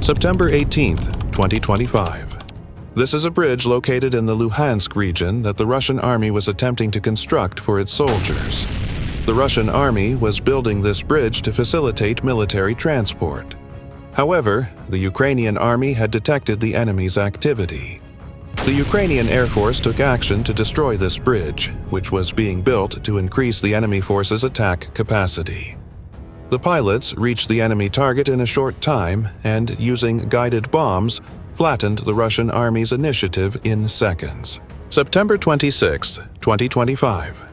September 18, 2025. This is a bridge located in the Luhansk region that the Russian army was attempting to construct for its soldiers. The Russian army was building this bridge to facilitate military transport. However, the Ukrainian army had detected the enemy's activity. The Ukrainian Air Force took action to destroy this bridge, which was being built to increase the enemy force's attack capacity. The pilots reached the enemy target in a short time and, using guided bombs, flattened the Russian army's initiative in seconds. September 26, 2025.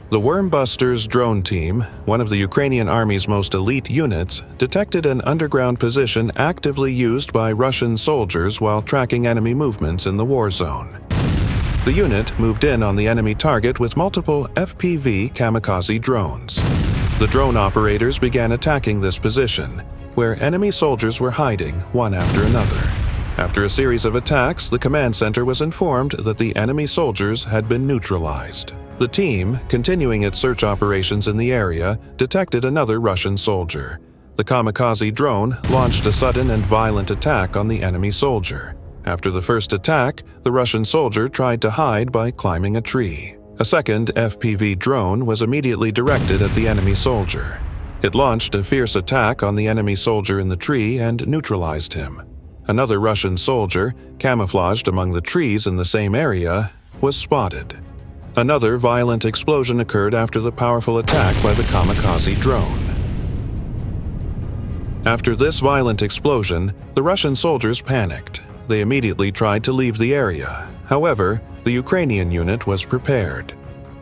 The WORMBUSTERS drone team, one of the Ukrainian army's most elite units, detected an underground position actively used by Russian soldiers while tracking enemy movements in the war zone. The unit moved in on the enemy target with multiple FPV Kamikaze drones. The drone operators began attacking this position, where enemy soldiers were hiding one after another. After a series of attacks, the command center was informed that the enemy soldiers had been neutralized. The team, continuing its search operations in the area, detected another Russian soldier. The Kamikaze drone launched a sudden and violent attack on the enemy soldier. After the first attack, the Russian soldier tried to hide by climbing a tree. A second FPV drone was immediately directed at the enemy soldier. It launched a fierce attack on the enemy soldier in the tree and neutralized him. Another Russian soldier, camouflaged among the trees in the same area, was spotted. Another violent explosion occurred after the powerful attack by the Kamikaze drone. After this violent explosion, the Russian soldiers panicked. They immediately tried to leave the area. However, the Ukrainian unit was prepared.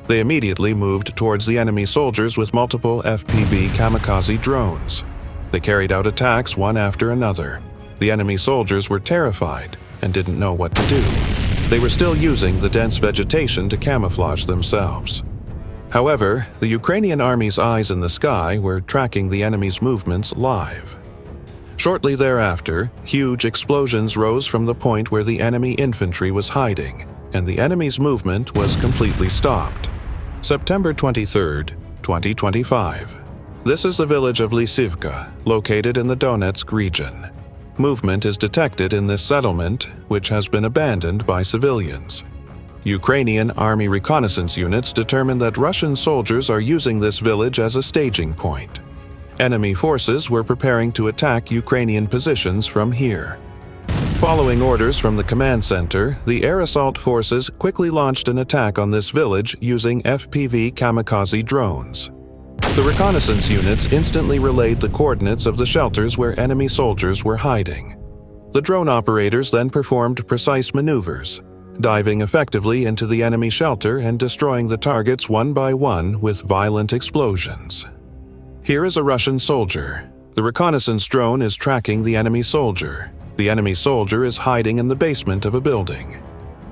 They immediately moved towards the enemy soldiers with multiple FPV Kamikaze drones. They carried out attacks one after another. The enemy soldiers were terrified and didn't know what to do. They were still using the dense vegetation to camouflage themselves. However, the Ukrainian army's eyes in the sky were tracking the enemy's movements live. Shortly thereafter, huge explosions rose from the point where the enemy infantry was hiding, and the enemy's movement was completely stopped. September 23, 2025. This is the village of Lysivka, located in the Donetsk region. Movement is detected in this settlement, which has been abandoned by civilians. Ukrainian army reconnaissance units determined that Russian soldiers are using this village as a staging point. Enemy forces were preparing to attack Ukrainian positions from here. Following orders from the command center, the air assault forces quickly launched an attack on this village using FPV Kamikaze drones. The reconnaissance units instantly relayed the coordinates of the shelters where enemy soldiers were hiding. The drone operators then performed precise maneuvers, diving effectively into the enemy shelter and destroying the targets one by one with violent explosions. Here is a Russian soldier. The reconnaissance drone is tracking the enemy soldier. The enemy soldier is hiding in the basement of a building.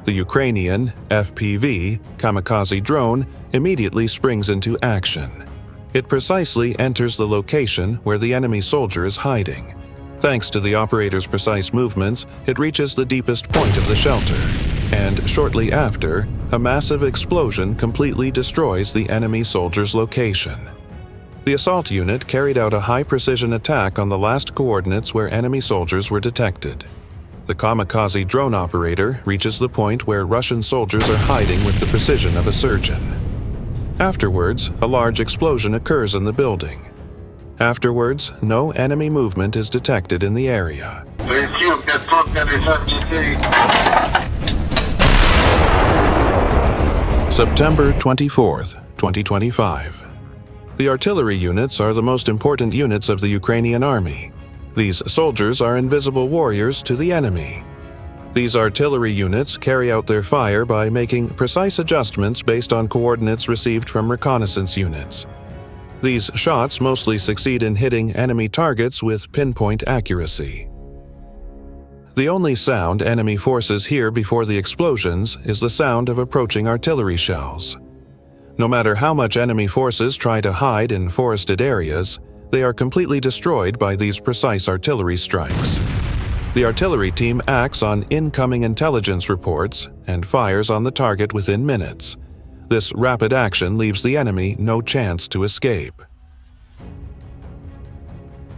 The Ukrainian FPV Kamikaze drone immediately springs into action. It precisely enters the location where the enemy soldier is hiding. Thanks to the operator's precise movements, it reaches the deepest point of the shelter, and shortly after, a massive explosion completely destroys the enemy soldier's location. The assault unit carried out a high-precision attack on the last coordinates where enemy soldiers were detected. The Kamikaze drone operator reaches the point where Russian soldiers are hiding with the precision of a surgeon. Afterwards, a large explosion occurs in the building. Afterwards, no enemy movement is detected in the area. September 24, 2025. The artillery units are the most important units of the Ukrainian army. These soldiers are invisible warriors to the enemy. These artillery units carry out their fire by making precise adjustments based on coordinates received from reconnaissance units. These shots mostly succeed in hitting enemy targets with pinpoint accuracy. The only sound enemy forces hear before the explosions is the sound of approaching artillery shells. No matter how much enemy forces try to hide in forested areas, they are completely destroyed by these precise artillery strikes. The artillery team acts on incoming intelligence reports and fires on the target within minutes. This rapid action leaves the enemy no chance to escape.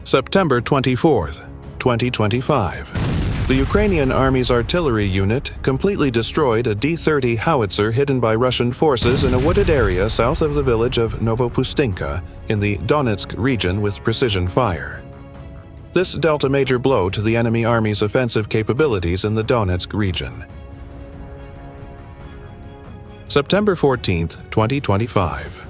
September 24, 2025. The Ukrainian Army's artillery unit completely destroyed a D-30 howitzer hidden by Russian forces in a wooded area south of the village of Novopustynka in the Donetsk region with precision fire. This dealt a major blow to the enemy army's offensive capabilities in the Donetsk region. September 14, 2025.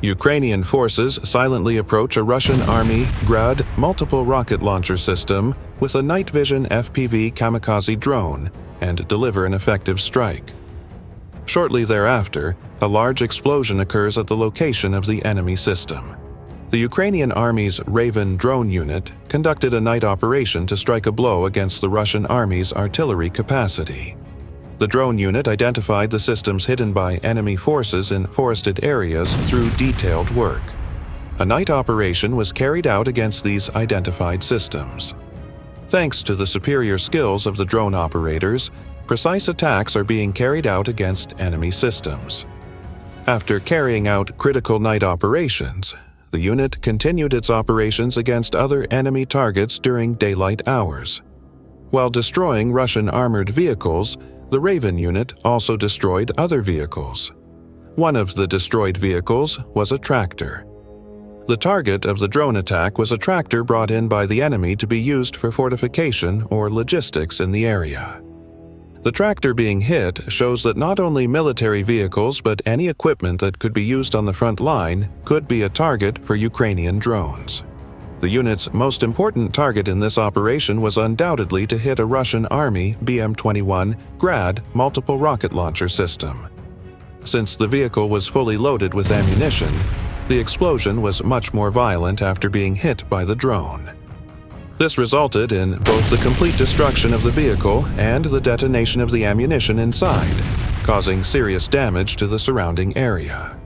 Ukrainian forces silently approach a Russian Army Grad multiple rocket launcher system with a night vision FPV Kamikaze drone and deliver an effective strike. Shortly thereafter, a large explosion occurs at the location of the enemy system. The Ukrainian Army's Raven drone unit conducted a night operation to strike a blow against the Russian Army's artillery capacity. The drone unit identified the systems hidden by enemy forces in forested areas through detailed work. A night operation was carried out against these identified systems. Thanks to the superior skills of the drone operators, precise attacks are being carried out against enemy systems. After carrying out critical night operations, the unit continued its operations against other enemy targets during daylight hours. While destroying Russian armored vehicles, the Raven unit also destroyed other vehicles. One of the destroyed vehicles was a tractor. The target of the drone attack was a tractor brought in by the enemy to be used for fortification or logistics in the area. The tractor being hit shows that not only military vehicles but any equipment that could be used on the front line could be a target for Ukrainian drones. The unit's most important target in this operation was undoubtedly to hit a Russian Army BM-21 Grad multiple rocket launcher system. Since the vehicle was fully loaded with ammunition, the explosion was much more violent after being hit by the drone. This resulted in both the complete destruction of the vehicle and the detonation of the ammunition inside, causing serious damage to the surrounding area.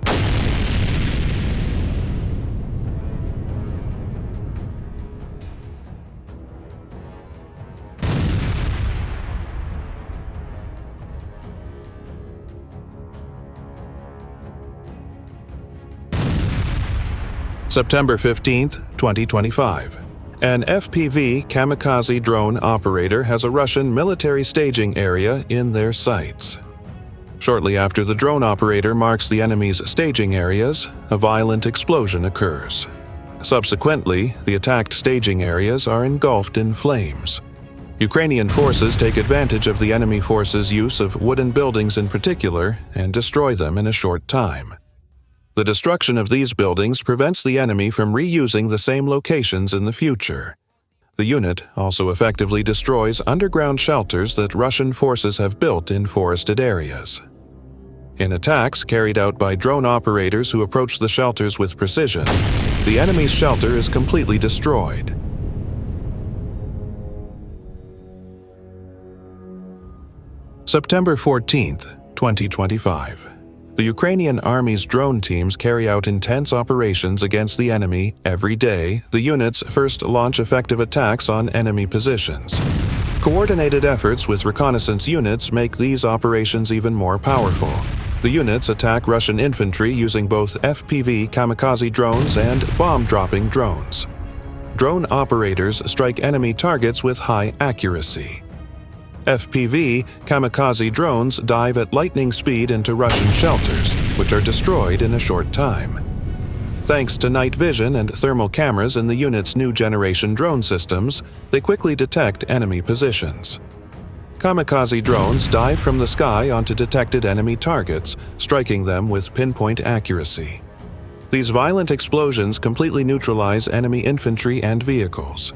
September 15, 2025. An FPV Kamikaze drone operator has a Russian military staging area in their sights. Shortly after the drone operator marks the enemy's staging areas, a violent explosion occurs. Subsequently, the attacked staging areas are engulfed in flames. Ukrainian forces take advantage of the enemy forces' use of wooden buildings in particular and destroy them in a short time. The destruction of these buildings prevents the enemy from reusing the same locations in the future. The unit also effectively destroys underground shelters that Russian forces have built in forested areas. In attacks carried out by drone operators who approach the shelters with precision, the enemy's shelter is completely destroyed. September 14, 2025. The Ukrainian Army's drone teams carry out intense operations against the enemy every day. The units first launch effective attacks on enemy positions. Coordinated efforts with reconnaissance units make these operations even more powerful. The units attack Russian infantry using both FPV Kamikaze drones and bomb-dropping drones. Drone operators strike enemy targets with high accuracy. FPV Kamikaze drones dive at lightning speed into Russian shelters, which are destroyed in a short time. Thanks to night vision and thermal cameras in the unit's new generation drone systems, they quickly detect enemy positions. Kamikaze drones dive from the sky onto detected enemy targets, striking them with pinpoint accuracy. These violent explosions completely neutralize enemy infantry and vehicles.